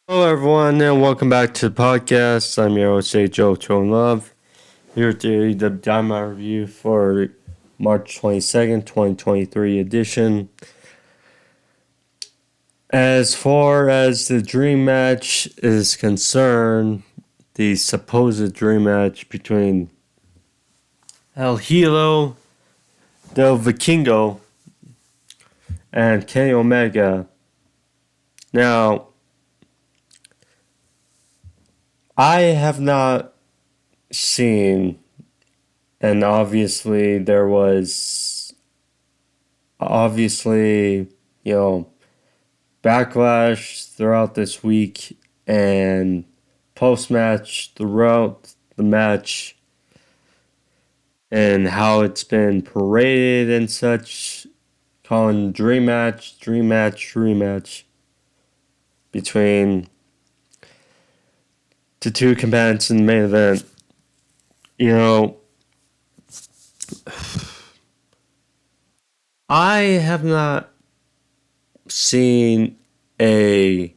Hello, everyone, and welcome back to the podcast. I'm your host, Joe Tone Love, here at the AEW Dynamite review for March 22nd, 2023 edition. As far as the dream match is concerned, the supposed dream match between El Hijo Del Vikingo and Kenny Omega. Now, I have not seen, and obviously there was backlash throughout this week and post-match throughout the match and how it's been paraded and such, calling dream match between the two combatants in the main event. I have not seen a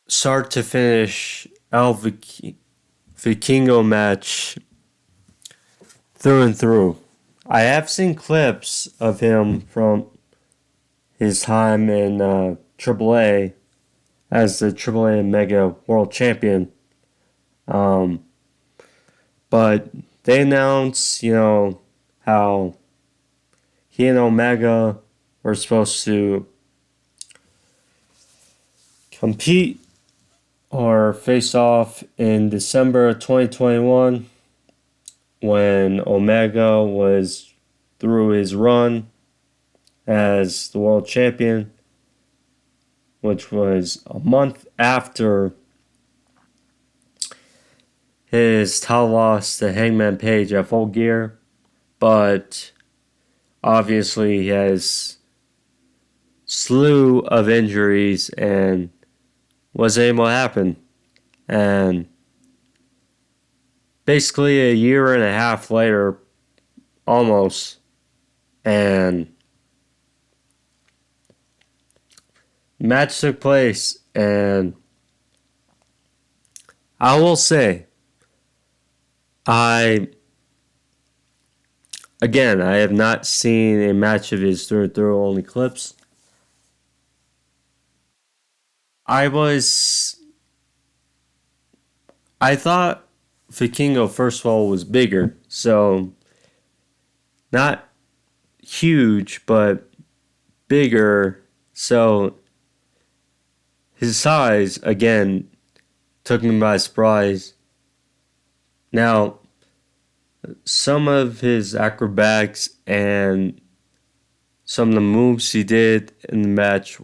start to finish Vikingo match through and through. I have seen clips of him from his time in AAA as the AAA Mega World Champion. But they announced, how he and Omega were supposed to compete or face off in December of 2021 when Omega was through his run as the world champion, which was a month after his title loss to Hangman Page at Full Gear. But obviously he has slew of injuries and was able to happen. And basically a year and a half later, almost, and match took place, and I will say, I have not seen a match of his through and through, only clips. I thought Vikingo, first of all, was bigger, so not huge, but bigger, so his size, again, took me by surprise. Now, some of his acrobatics and some of the moves he did in the match,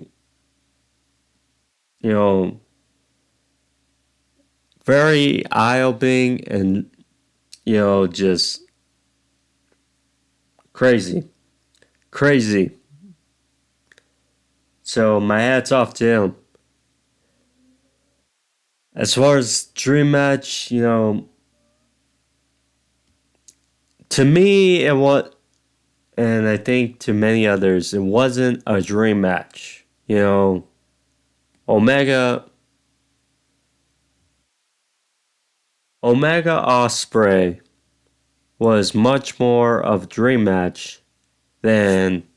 very eye-opening and, just crazy. So my hat's off to him. As far as dream match, to me, and I think to many others, it wasn't a dream match. Omega Ospreay was much more of a dream match than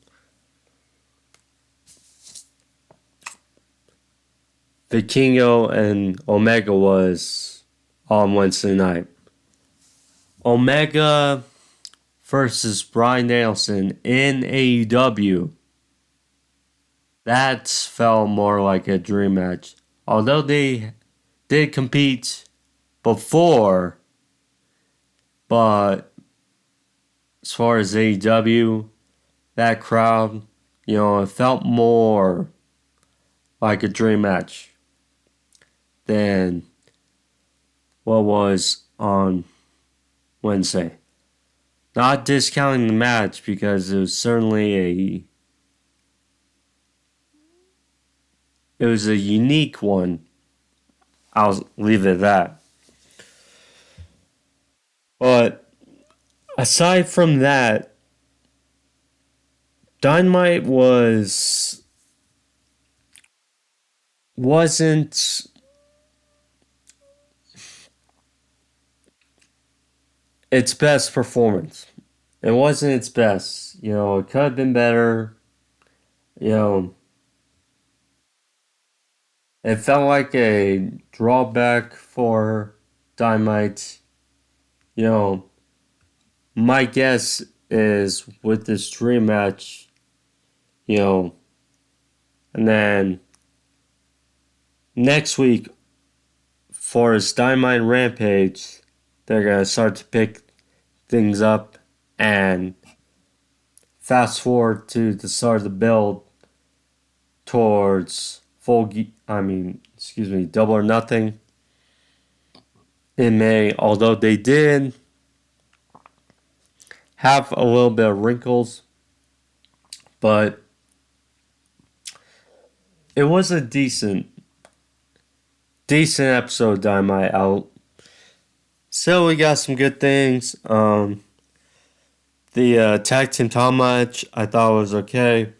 Vikingo and Omega was on Wednesday night. Omega versus Bryan Danielson in AEW. That felt more like a dream match. Although they did compete before, but as far as AEW, that crowd, it felt more like a dream match than what was on Wednesday. Not discounting the match because it was certainly it was a unique one. I'll leave it at that. But aside from that, Dynamite was wasn't its best performance. It wasn't its best. It could have been better. You know, it felt like a drawback for Dynamite. You know, my guess is with this dream match, you know, and then next week for his Dynamite Rampage, they're going to start to pick things up and fast forward to the start of the build towards Double or Nothing in May. Although they did have a little bit of wrinkles, but it was a decent episode of Dynamite out. So we got some good things. The tag team title match I thought was okay.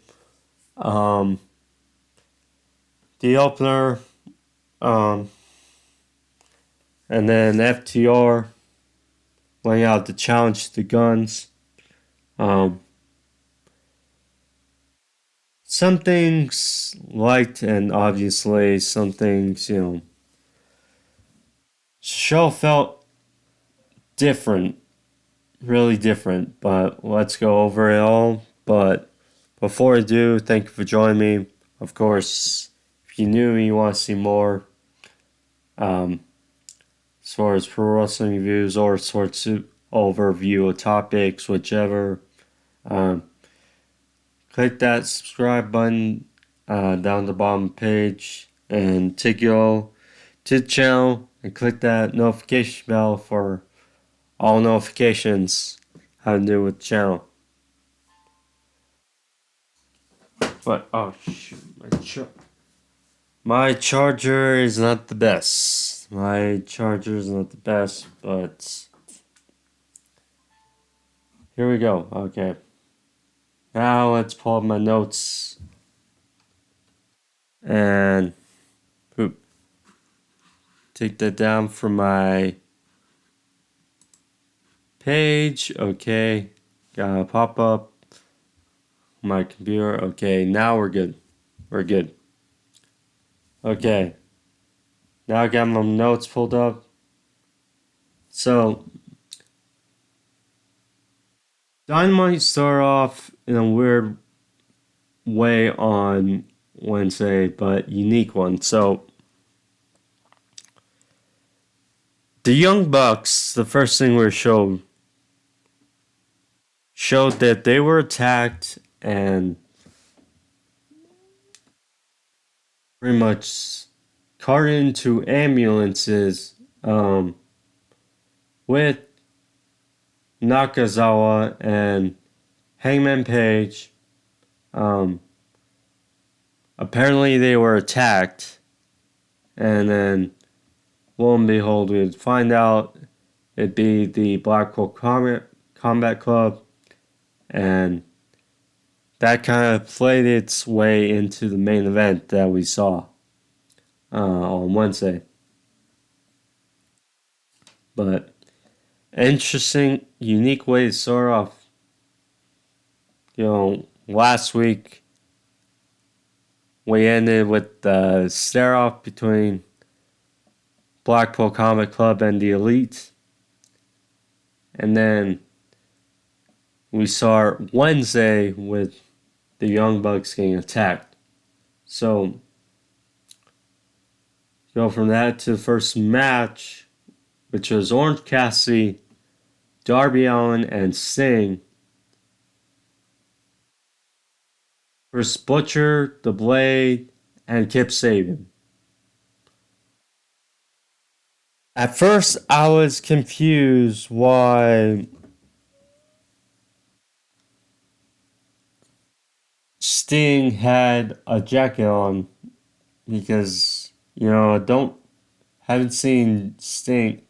The opener, and then FTR laying out the challenge to the Guns. Some things liked, and obviously some things, show felt different, really different, but let's go over it all. But before I do, thank you for joining me. Of course, if you're new and you want to see more, as far as pro wrestling reviews or sorts of overview of topics, whichever, click that subscribe button down the bottom page and take you all to the channel and click that notification bell for all notifications how to do with the channel. But oh shoot, my charger is not the best. But here we go. Okay. Now let's pull up my notes and take that down from my page. Okay. Got a pop up. My computer. Okay, now we're good. Okay. Now I got my notes pulled up. So, Dynamite started off in a weird way on Wednesday, but unique one. So, the Young Bucks, the first thing we showed that they were attacked and pretty much carted into ambulances with Nakazawa and Hangman Page. Apparently they were attacked, and then lo and behold, we'd find out it'd be the Blackpool Combat Club, and that kind of played its way into the main event that we saw on Wednesday. But interesting, unique way to start off. Last week we ended with the stare off between Blackpool Combat Club and the Elite. And then we saw Wednesday with the Young Bucks getting attacked. So, go from that to the first match, which was Orange Cassidy, Darby Allin, and Sting versus Butcher, The Blade, and Kip Sabian. At first, I was confused why Sting had a jacket on, because haven't seen Sting.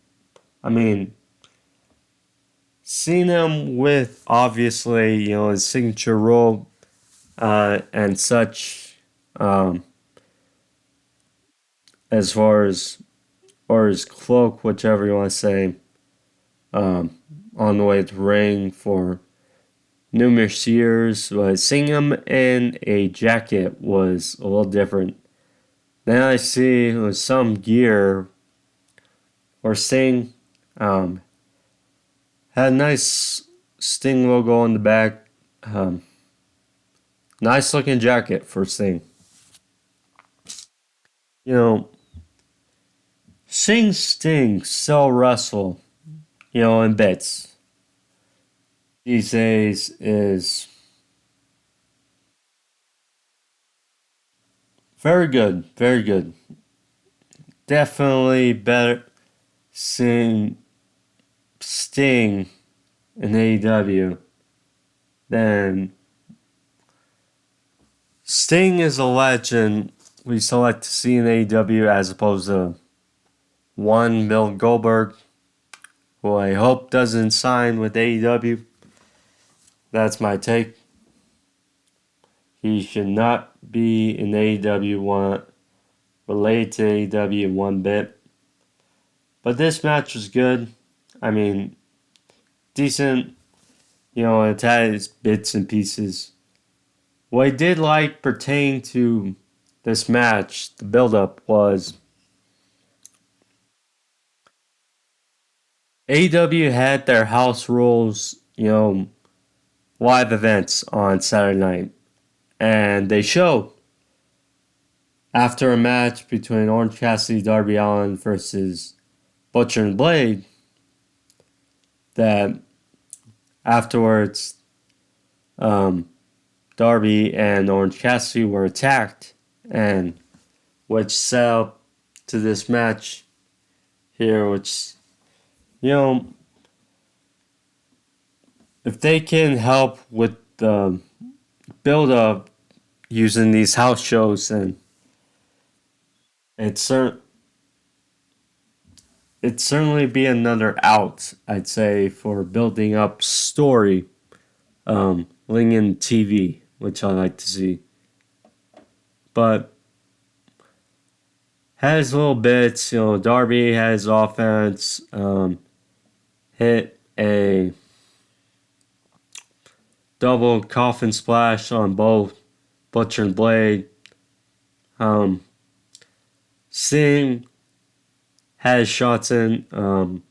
Seen him with obviously his signature role and such as far as, or his cloak, whichever you want to say, on the way to the ring for numerous years. But seeing him in a jacket was a little different. Then I see with some gear or Sting had a nice Sting logo on the back. Nice looking jacket for Sting. You know, seeing Sting still wrestle, in bits these days is very good. Very good. Definitely better seeing Sting in AEW than Sting is a legend we still like to see in AEW as opposed to one Bill Goldberg, who I hope doesn't sign with AEW. That's my take. He should not be in AEW one related to AEW one bit. But this match was good. I mean, decent. It had its bits and pieces. What I did like pertaining to this match, the build-up, was AEW had their house rules, live events on Saturday night. And they showed after a match between Orange Cassidy, Darby Allin versus Butcher and Blade that afterwards Darby and Orange Cassidy were attacked, and which set up to this match here, which, if they can help with the build up using these house shows, then it'd certainly be another out, I'd say, for building up story, Lingen TV, which I like to see. But has little bits, Darby has offense, hit a double coffin splash on both Butcher and Blade. Sting has shots in,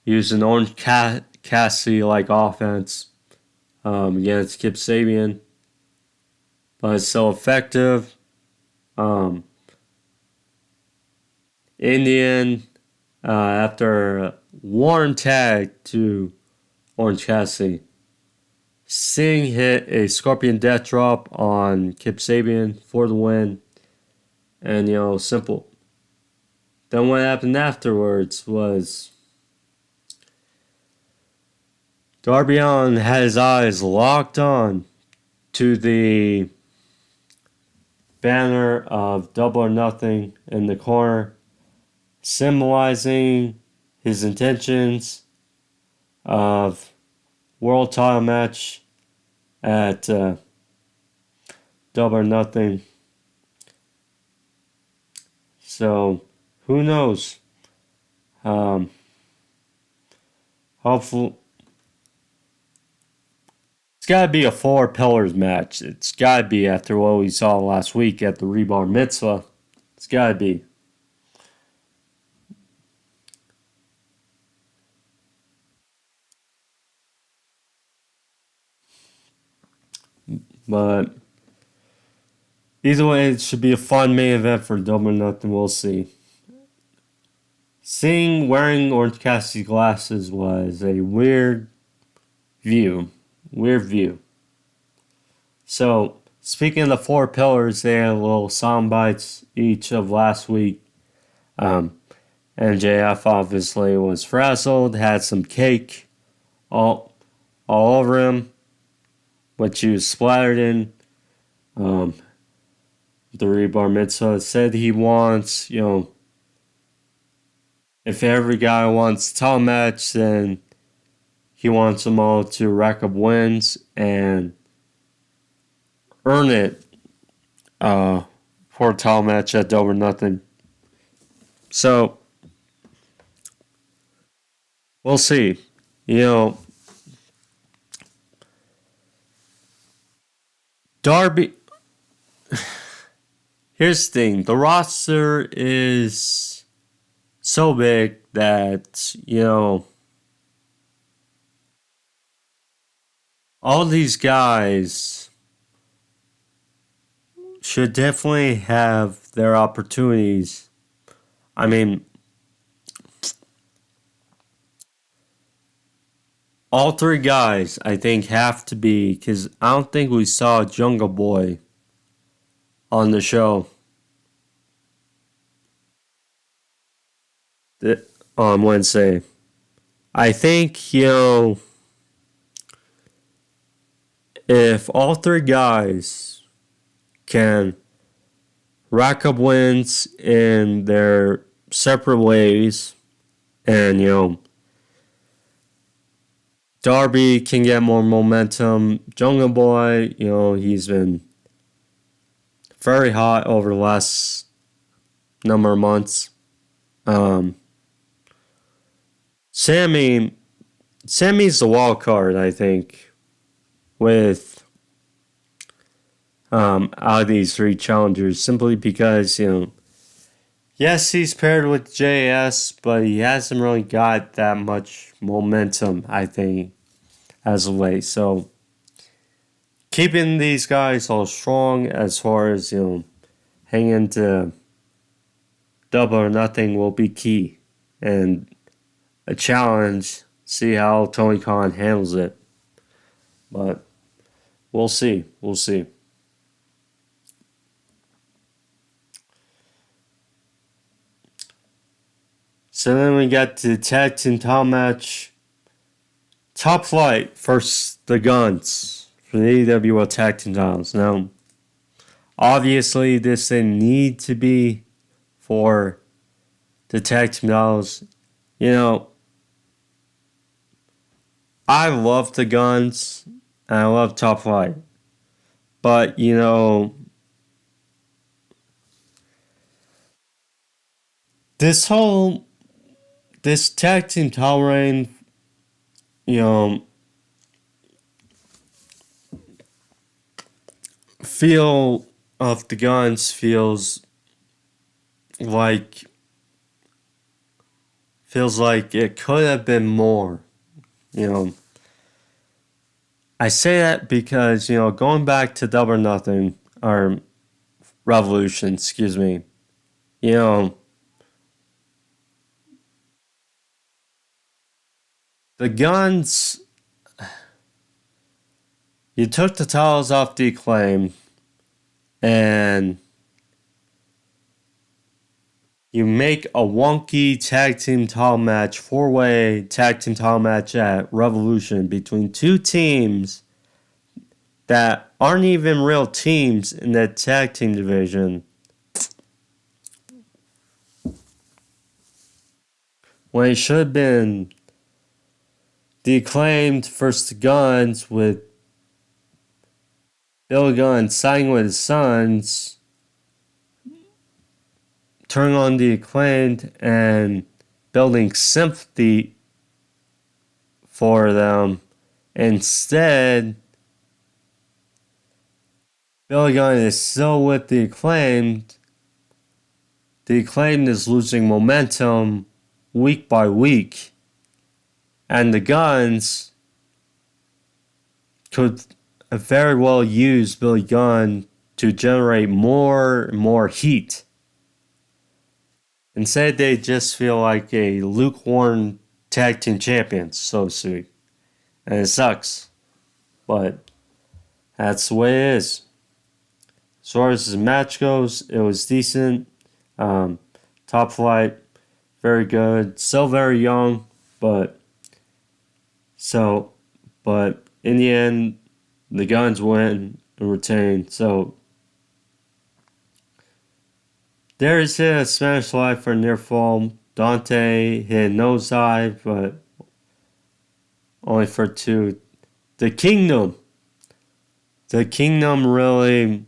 using Orange Cassidy like offense against Kip Sabian, but it's so effective. In the end, after one tag to Orange Cassidy, Sting hit a Scorpion Death Drop on Kip Sabian for the win. And, simple. Then what happened afterwards was Darby Allin had his eyes locked on to the banner of Double or Nothing in the corner, symbolizing his intentions of world title match at Double or Nothing. So, who knows? Hopefully, it's got to be a 4 pillars match. It's got to be after what we saw last week at the Rebar Mitzvah. It's got to be. But either way, it should be a fun main event for Double or Nothing. We'll see. Seeing wearing Orange Cassidy glasses was a weird view. So, speaking of the 4 pillars, they had little sound bites each of last week. MJF obviously was frazzled, had some cake all over him, which he was splattered in. The Rebar Mitzvah said he wants, if every guy wants a title match, then he wants them all to rack up wins and earn it for a title match at Double or Nothing. So, we'll see. You know, Darby. Here's the thing: the roster is so big that all these guys should definitely have their opportunities. I mean, all three guys, I think, have to be, because I don't think we saw Jungle Boy on the show on Wednesday. I think, if all three guys can rack up wins in their separate ways, and, Darby can get more momentum. Jungle Boy, he's been very hot over the last number of months. Sammy's the wild card, I think, with out of these three challengers, simply because, yes, he's paired with JS, but he hasn't really got that much momentum, I think, as of late. So, keeping these guys all strong as far as, hanging to Double or Nothing will be key. And a challenge, see how Tony Khan handles it. But we'll see. We'll see. So then we got the tag team title match. Top Flight versus the Guns for the AEW World Tag Team titles. Now, obviously, this didn't need to be for the tag team titles. I love the Guns and I love Top Flight. But, this tag team title reign, feel of the Guns feels like it could have been more. I say that because, going back to Double or Nothing, or Revolution, excuse me, the Guns, you took the titles off the Acclaim, and you make a wonky tag team title match, four-way tag team title match at Revolution between two teams that aren't even real teams in that tag team division. When it should have been the Acclaimed versus the Guns, with Billy Gunn signing with his sons, turning on the Acclaimed and building sympathy for them. Instead, Billy Gunn is still with the Acclaimed. The Acclaimed is losing momentum week by week. And the Guns could very well use Billy Gunn to generate more and more heat. Instead, they just feel like a lukewarm tag team champions, so to speak. And it sucks. But that's the way it is. As far as the match goes, it was decent. Top Flight, very good. Still very young, but in the end, the Guns win and retain. So there's a Spanish Fly for a near fall. Dante hit a nosedive, but only for two. The Kingdom really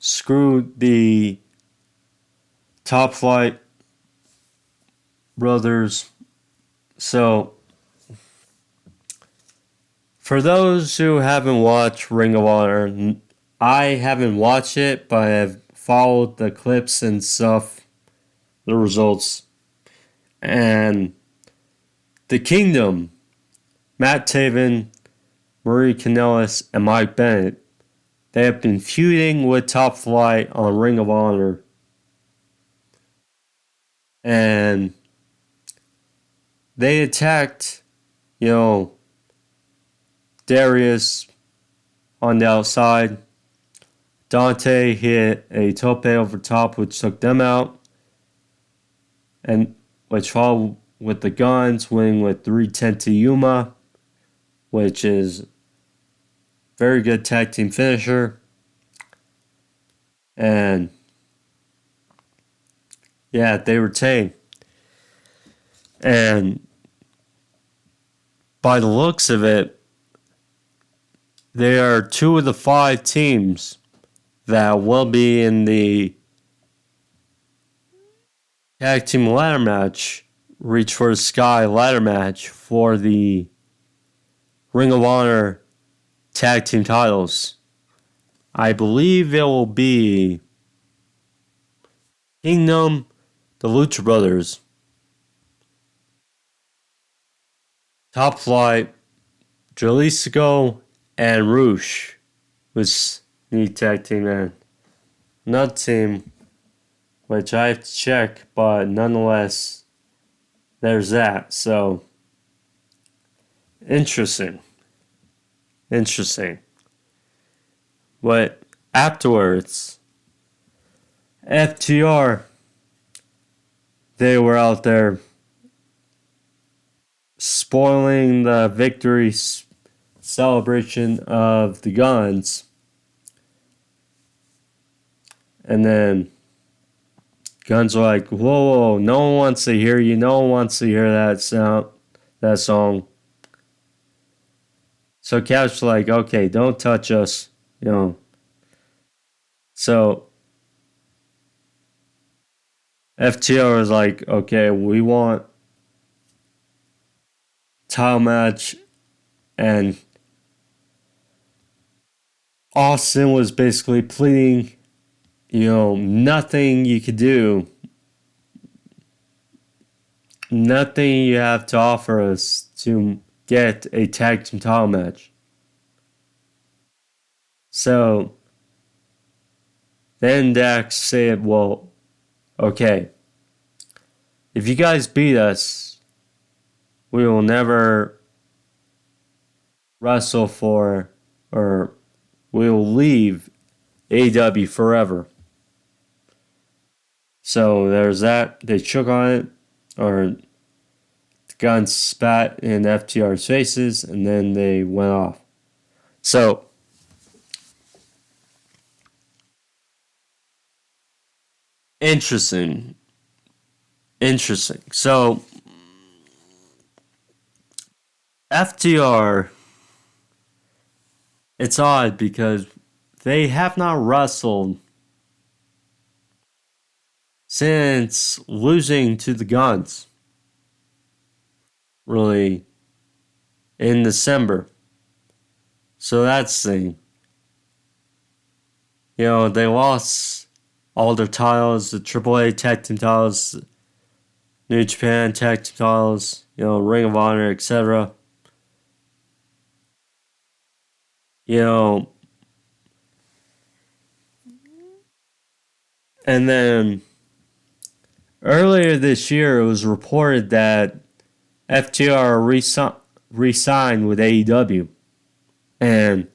screw the Top Flight brothers. So, for those who haven't watched Ring of Honor, I haven't watched it, but I've followed the clips and stuff, the results. And the Kingdom, Matt Taven, Marie Kanellis, and Mike Bennett, they have been feuding with Top Flight on Ring of Honor. And they attacked, Darius on the outside. Dante hit a tope over top, which took them out. And which followed with the Guns, winning with 310 to Yuma, which is very good tag team finisher. And yeah, they retain. And by the looks of it, they are 2 of the 5 teams that will be in the tag team ladder match, reach for the Skye ladder match for the Ring of Honor tag team titles. I believe it will be Kingdom, the Lucha Brothers, Top Flight, Jalisco, and Roosh was the tag team, and another team, which I have to check, but nonetheless, there's that. So, interesting. But afterwards, FTR, they were out there spoiling the victory celebration of the Guns. And then Guns were like, whoa, no one wants to hear you. No one wants to hear that song. So Cash was like, okay, don't touch us. So FTR was like, okay, we want title match. And Austin was basically pleading, nothing you could do. Nothing you have to offer us to get a tag team title match. So then Dax said, well, okay, if you guys beat us, we will never wrestle for, or we will leave AEW forever. So there's that. They shook on it, or the Guns spat in FTR's faces, and then they went off. So interesting. So FTR, it's odd because they have not wrestled since losing to the Guns, really, in December. So that's the thing. They lost all their titles, the AAA tag team titles, New Japan tag team titles, Ring of Honor, etc. And then earlier this year, it was reported that FTR re-signed with AEW. And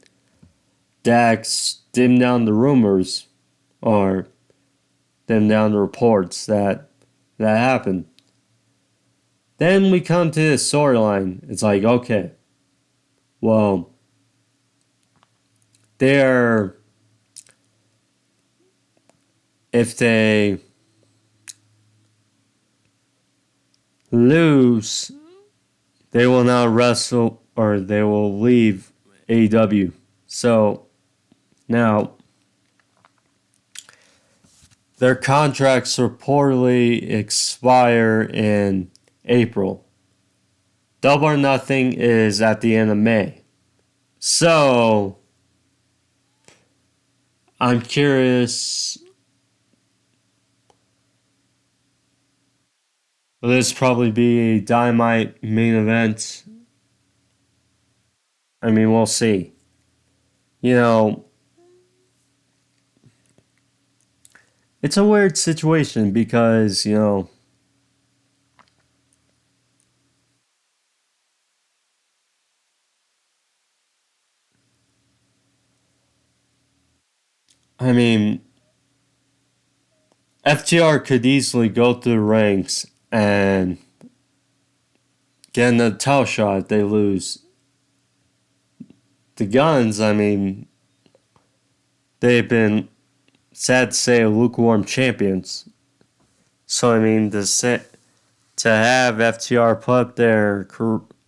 Dax dimmed down the rumors, or dimmed down the reports that happened. Then we come to this storyline. It's like, okay, well, if they lose, they will now wrestle, or they will leave AEW. So now Their contracts reportedly expire in April. Double or Nothing is at the end of May. So, I'm curious. Will this probably be a Dynamite main event? I mean, we'll see. You know, it's a weird situation because, I mean, FTR could easily go through the ranks and get another title shot if they lose. The Guns, I mean, they've been, sad to say, lukewarm champions. So, I mean, to have FTR put up their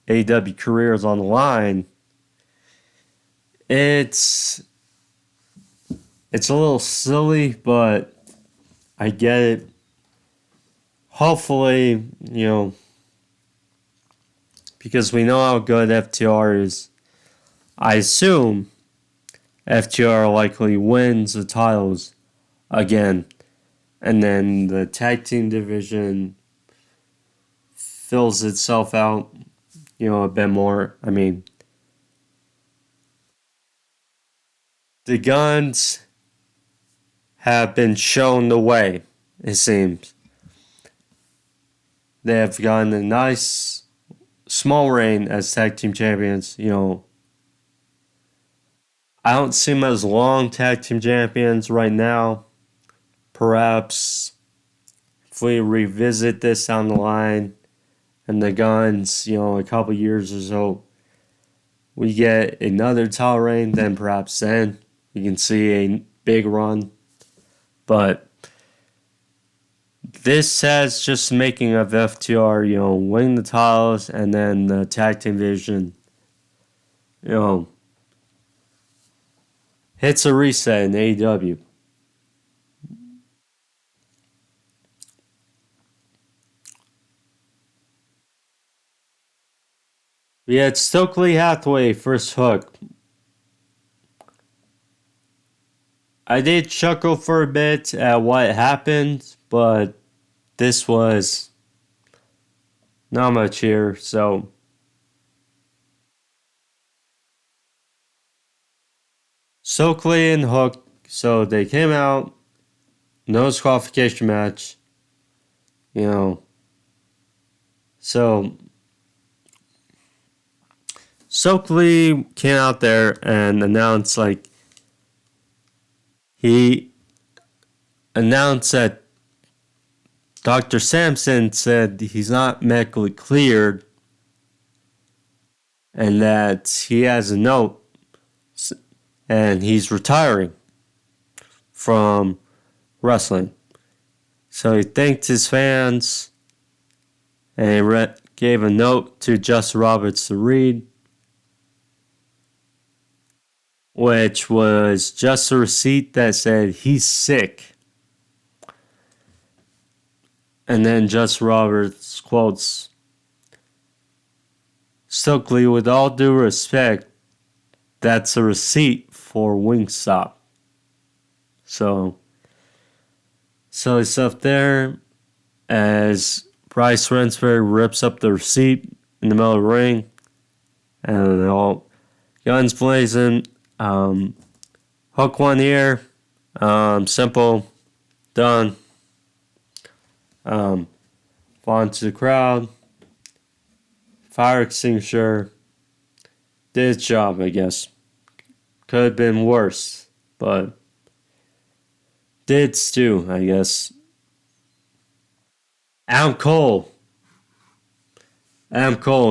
AEW careers on the line, it's a little silly, but I get it. Hopefully, because we know how good FTR is, I assume FTR likely wins the titles again. And then the tag team division fills itself out, a bit more. I mean, the Guns have been shown the way, it seems. They have gotten a nice small reign as tag team champions. I don't see them as long tag team champions right now. Perhaps if we revisit this down the line and the Guns, a couple years or so, we get another title reign, then perhaps then you can see a big run. But this has just making of FTR, winning the titles and then the tag team division, hits a reset in AEW. We had Stokely Hathaway first hook. I did chuckle for a bit at what happened, but this was not much here, so Stokely and Hook, so they came out, no disqualification match, so Stokely came out there and announced he announced that Dr. Sampson said he's not medically cleared and that he has a note and he's retiring from wrestling. So he thanked his fans and he gave a note to Justin Roberts to read, which was just a receipt that said he's sick. And then Justin Roberts quotes, Stokely, with all due respect, that's a receipt for Wingstop. So it's up there as Bryce Rensberg rips up the receipt in the middle of the ring. And they're all guns blazing. Hook one here. Simple. Done. On to the crowd. Fire extinguisher. Did its job, I guess. Could have been worse, but did too, I guess. Adam Cole,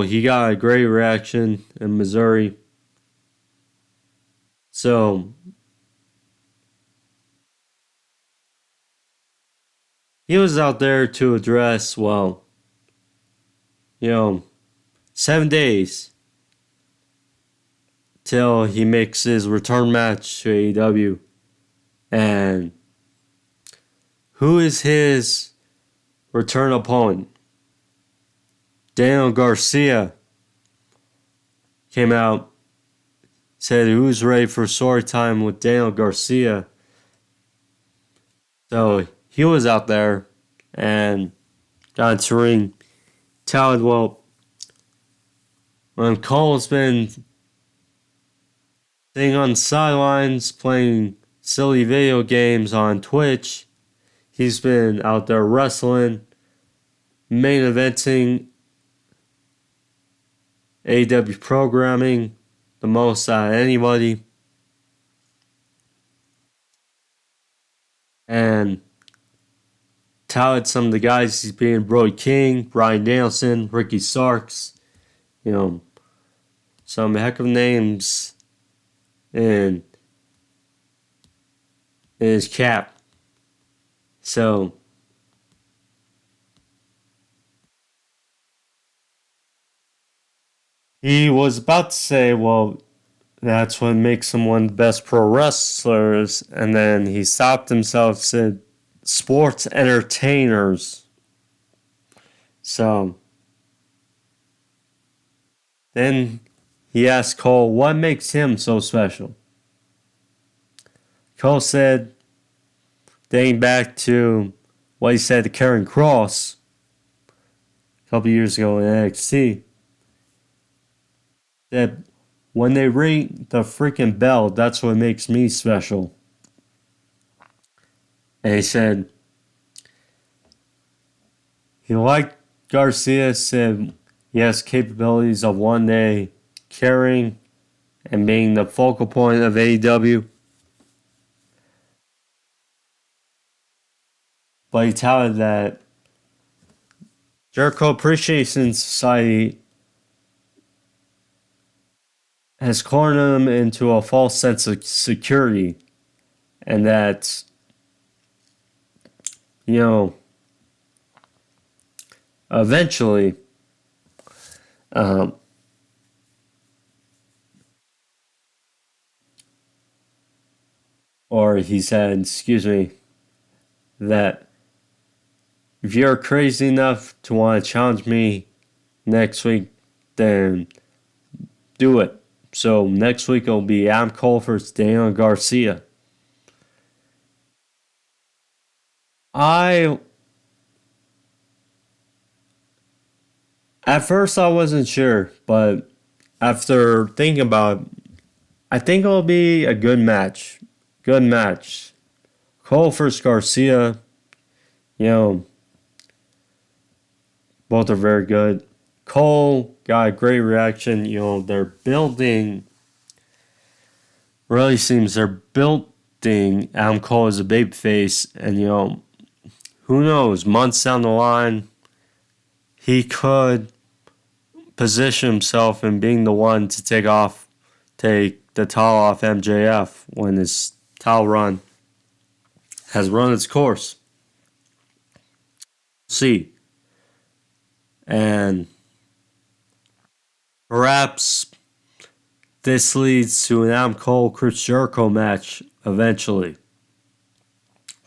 he got a great reaction in Missouri. So, he was out there to address, 7 days till he makes his return match to AEW. And who is his return opponent? Daniel Garcia came out, said who's ready for story time with Daniel Garcia. So he was out there and got into the ring. Touted, well, when Cole's been sitting on the sidelines playing silly video games on Twitch, he's been out there wrestling, main eventing AEW programming the most out of anybody. And touted some of the guys he's being Brody King, Bryan Danielson, Ricky Starks, some heck of names in his cap. So he was about to say, well, that's what makes him one of the best pro wrestlers. And then he stopped himself, said, sports entertainers. So then he asked Cole, what makes him so special? Cole said, dating back to what he said to Karen Cross a couple years ago in NXT, that when they ring the freaking bell, that's what makes me special. And he said he liked Garcia, said he has capabilities of one day carrying and being the focal point of AEW. But he touted that Jericho Appreciation Society has cornered him into a false sense of security. And that, eventually, or he said, that if you're crazy enough to want to challenge me next week, then do it. So next week it'll be Adam Cole versus Daniel Garcia. At first I wasn't sure, but after thinking about it, I think it'll be a good match. Good match. Cole versus Garcia, both are very good. Cole got a great reaction. They're building. Really seems they're building Adam Cole as a babyface, and who knows? Months down the line, he could position himself in being the one to take the title off MJF when his title run has run its course. See. And perhaps this leads to an Adam Cole Chris Jericho match eventually,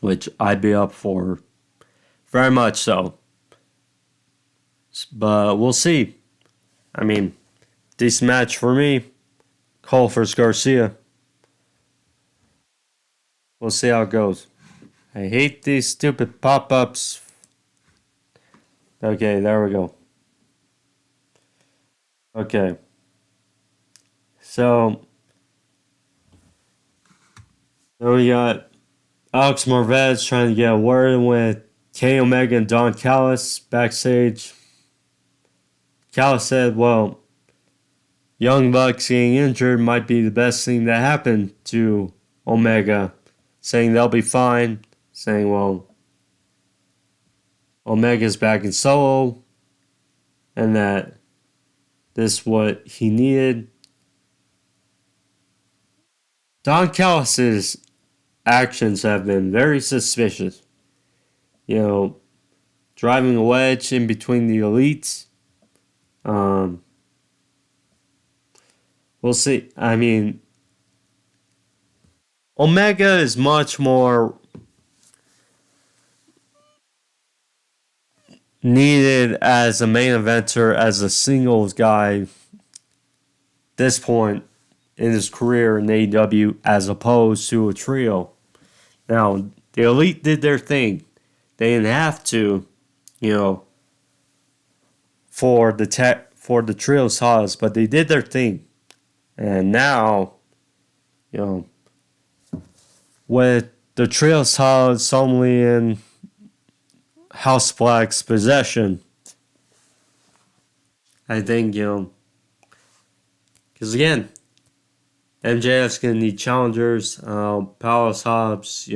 which I'd be up for, very much so. But we'll see. I mean, decent match for me. Cole versus Garcia. We'll see how it goes. I hate these stupid pop-ups. Okay, there we go. Okay. So then we got Alex Marvez trying to get a word with Kenny Omega and Don Callis backstage. Callis said, well, Young Bucks getting injured might be the best thing that happened to Omega, saying they'll be fine, saying, well, Omega's back in solo, and that this is what he needed. Don Callis' actions have been very suspicious. Driving a wedge in between the elites. We'll see. I mean, Omega is much more needed as a main eventer, as a singles guy, this point in his career in AEW, as opposed to a trio. Now, the Elite did their thing. They didn't have to, you know, for the trio saws, but they did their thing. And now, you know, with the trio saws only in House Black's possession, I think, because again, MJF's going to need challengers. Powerhouse Hobbs,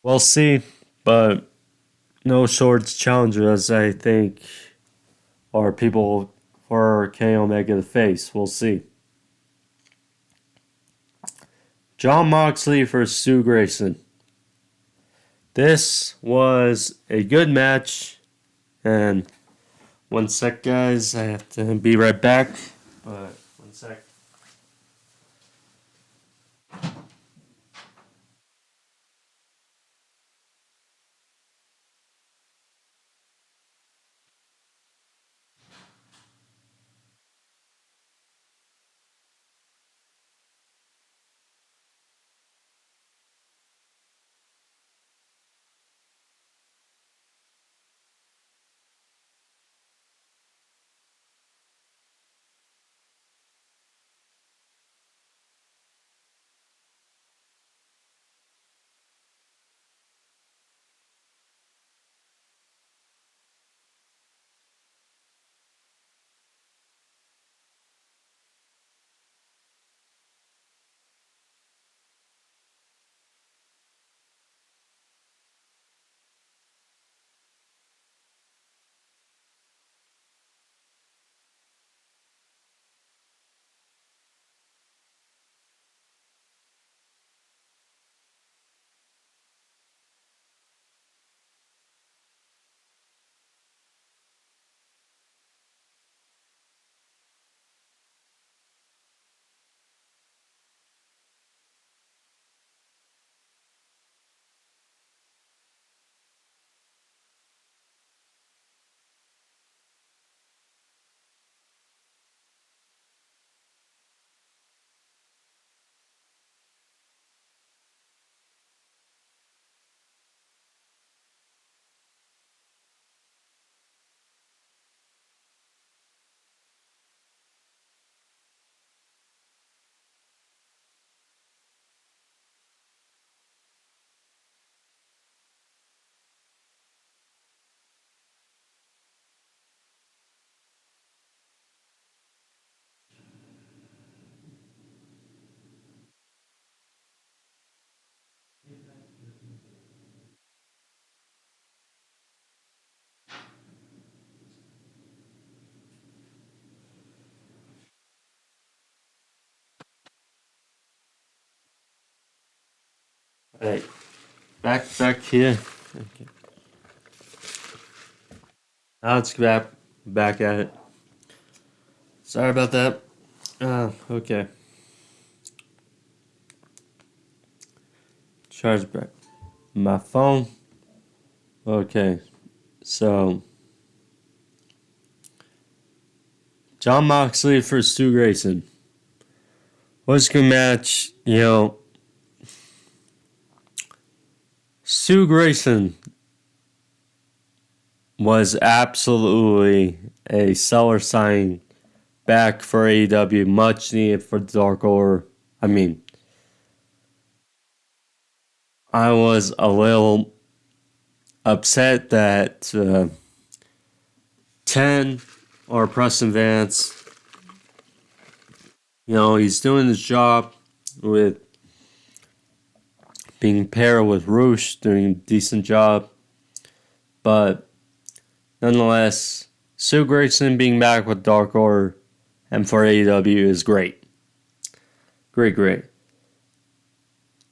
we'll see. But no shorts challengers, I think, are people for Kenny Omega to face. We'll see. Jon Moxley for Stu Grayson. This was a good match. And one sec, guys. I have to be right back. But one sec. Hey, back here. Okay. Now let's get back at it. Sorry about that. Okay. Charge back my phone. Okay. So, Jon Moxley for Stu Grayson. Was a good match. Stu Grayson was absolutely a seller sign back for AEW. Much needed for Dark Order. I was a little upset that 10 or Preston Vance, he's doing his job with being paired with Roosh, doing a decent job. But nonetheless, Stu Grayson being back with Dark Order and for AEW is great. Great.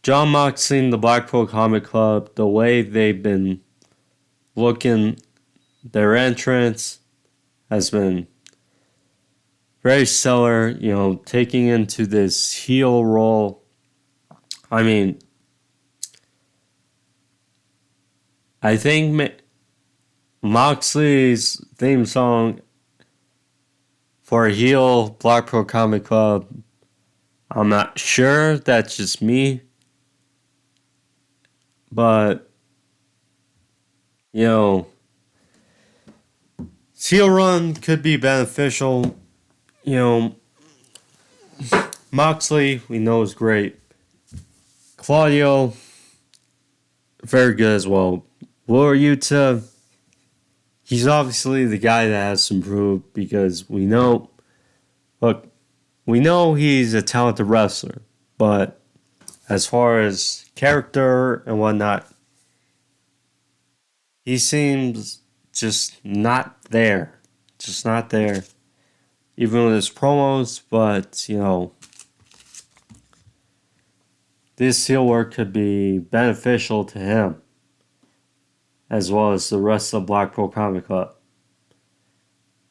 Jon Moxley and the Blackpool Comic Club, the way they've been looking, their entrance has been very stellar, taking into this heel role. I think Moxley's theme song for a heel Blackpool Comic Club, I'm not sure. That's just me. But, you know, heel run could be beneficial. You know, Moxley, we know, is great. Claudio, very good as well. Will Yuta, he's obviously the guy that has to improve because we know he's a talented wrestler, but as far as character and whatnot, he seems just not there. Just not there. Even with his promos, but, you know, this heel work could be beneficial to him as well as the rest of Blackpool Comic Club.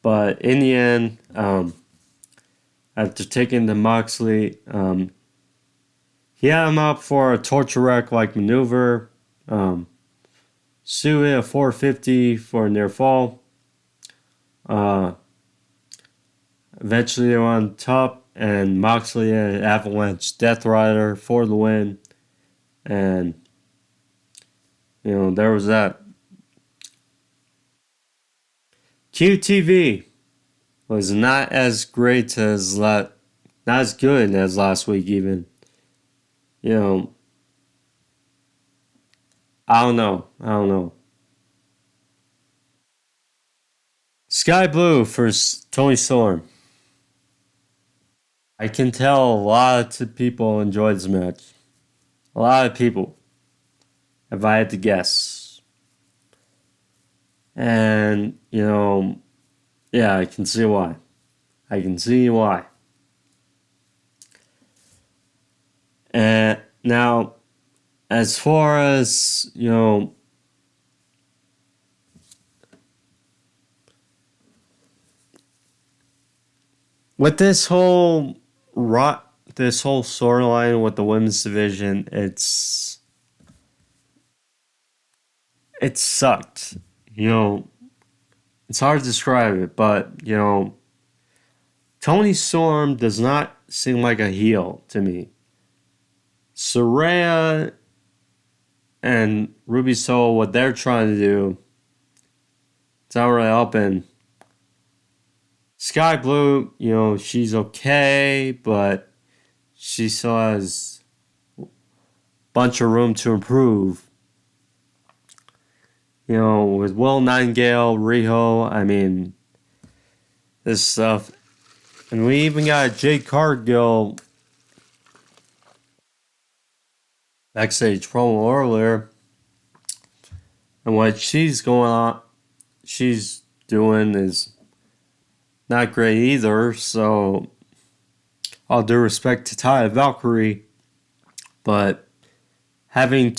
But in the end, after taking the Moxley, he had him up for a torture rack-like maneuver. Sue hit a 450 for a near fall. Eventually they were on top, and Moxley had an Avalanche Death Rider for the win. And, you know, there was that. QTV was not as great as not as good as last week even. You know, I don't know. Sky Blue for Toni Storm. I can tell a lot of people enjoyed this match. A lot of people, if I had to guess. And, you know, yeah, I can see why. And now, as far as, you know, with this whole storyline with the women's division, it sucked. You know, it's hard to describe it, but, you know, Toni Storm does not seem like a heel to me. Saraya and Ruby Soul, what they're trying to do, it's not really helping. Sky Blue, you know, she's okay, but she still has a bunch of room to improve. You know, with Will Nightingale, Riho, I mean, this stuff. And we even got Jade Cargill backstage promo earlier. And what she's doing is not great either. So, all due respect to Taya Valkyrie, but having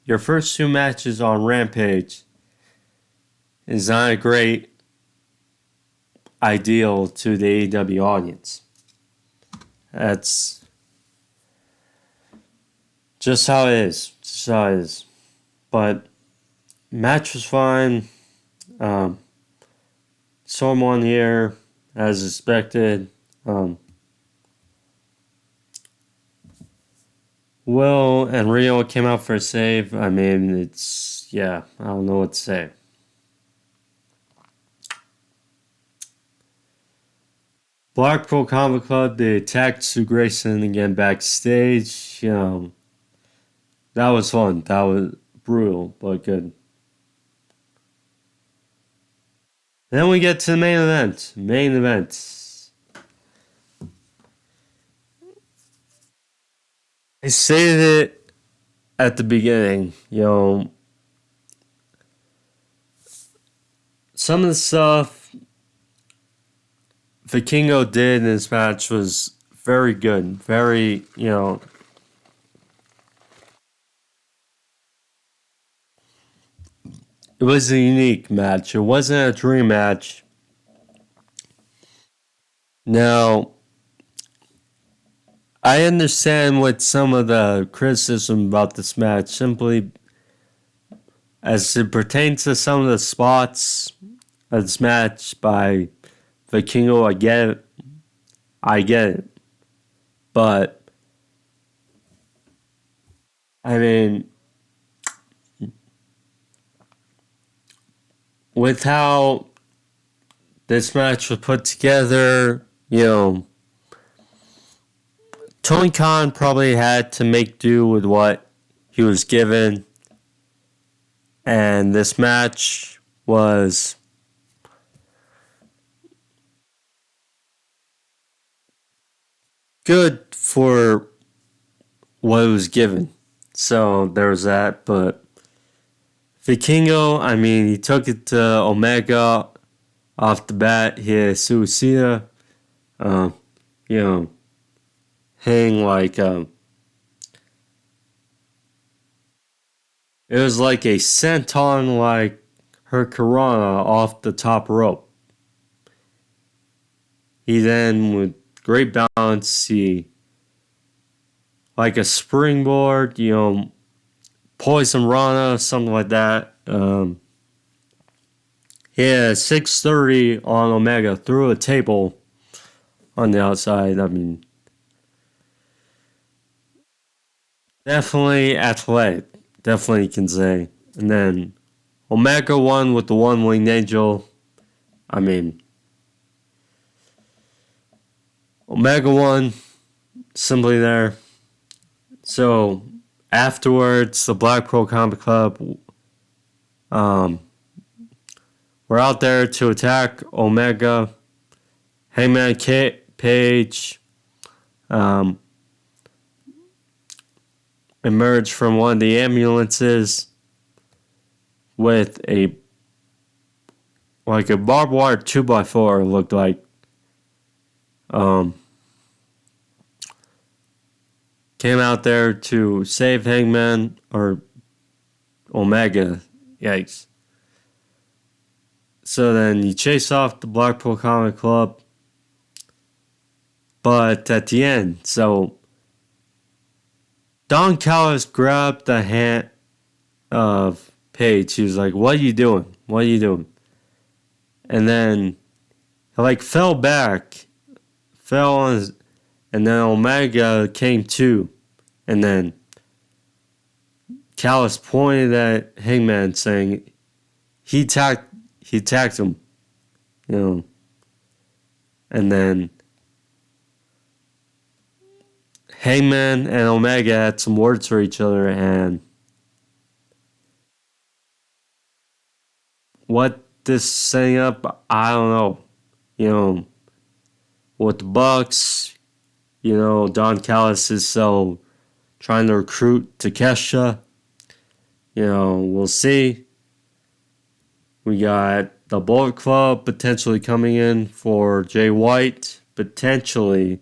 your first two matches on Rampage is not a great ideal to the AEW audience. That's just how it is. But match was fine. Storm won here as expected. Will and Rio came out for a save. I mean, I don't know what to say. Blackpool Comic Club, they attacked Sue Grayson again backstage. You know, that was fun. That was brutal, but good. Then we get to the main event. I stated it at the beginning, you know, some of the stuff Vikingo did in this match was very good. Very, you know, it was a unique match. It wasn't a dream match. Now, I understand what some of the criticism about this match simply as it pertains to some of the spots of this match by Vikingo, I get it. But, I mean, with how this match was put together, Tony Khan probably had to make do with what he was given. And this match was good for what it was given. So there was that. But Vikingo, I mean, he took it to Omega off the bat. He had Suicida, hang like, it was like a senton like Hurricanrana off the top rope. He then, with great balance, he, like a springboard, Poison Rana, something like that. He had 630 on Omega through a table on the outside. I mean, definitely athletic. Definitely can say. And then Omega won with the one winged angel. I mean, Omega won simply there. So afterwards, the Blackpool Combat Club were out there to attack Omega. Hangman Page emerged from one of the ambulances with a barbed wire 2x4, it looked like. Came out there to save Hangman or Omega. Yikes. So then he chased off the Blackpool Combat Club. But at the end, so Don Callis grabbed the hand of Page. He was like, "What are you doing? What are you doing?" And then he fell back, fell on his, and then Omega came to, and then Callis pointed at Hangman, saying he attacked him, and then Hangman and Omega had some words for each other, and what this setting up, I don't know. With the Bucks, Don Callis is so trying to recruit Takeshita. We'll see. We got the Bullet Club potentially coming in for Jay White, potentially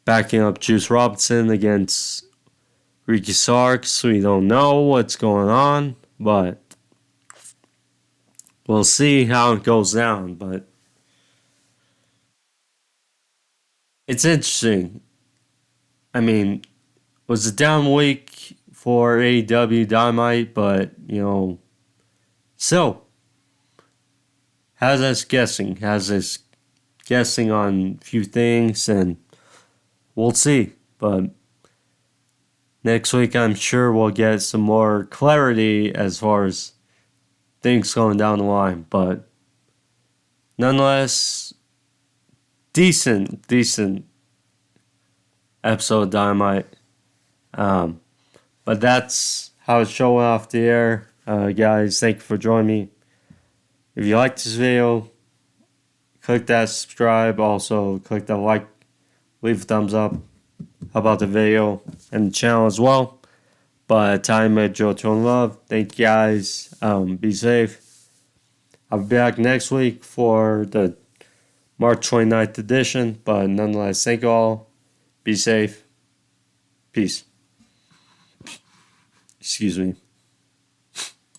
backing up Juice Robinson against Ricky Starks. We don't know what's going on, but we'll see how it goes down. But it's interesting. I mean, it was a down week for AEW Dynamite, but, so, has us guessing on a few things, and we'll see. But next week, I'm sure we'll get some more clarity as far as things going down the line. But nonetheless, decent episode of Dynamite. But that's how it's showing off the air. Guys, thank you for joining me. If you like this video, click that subscribe. Also, click that like. Leave a thumbs up. How about the video and the channel as well? But time at Joe Tone Love. Thank you guys. Be safe. I'll be back next week for the March 29th edition. But nonetheless, thank you all. Be safe. Peace. Excuse me.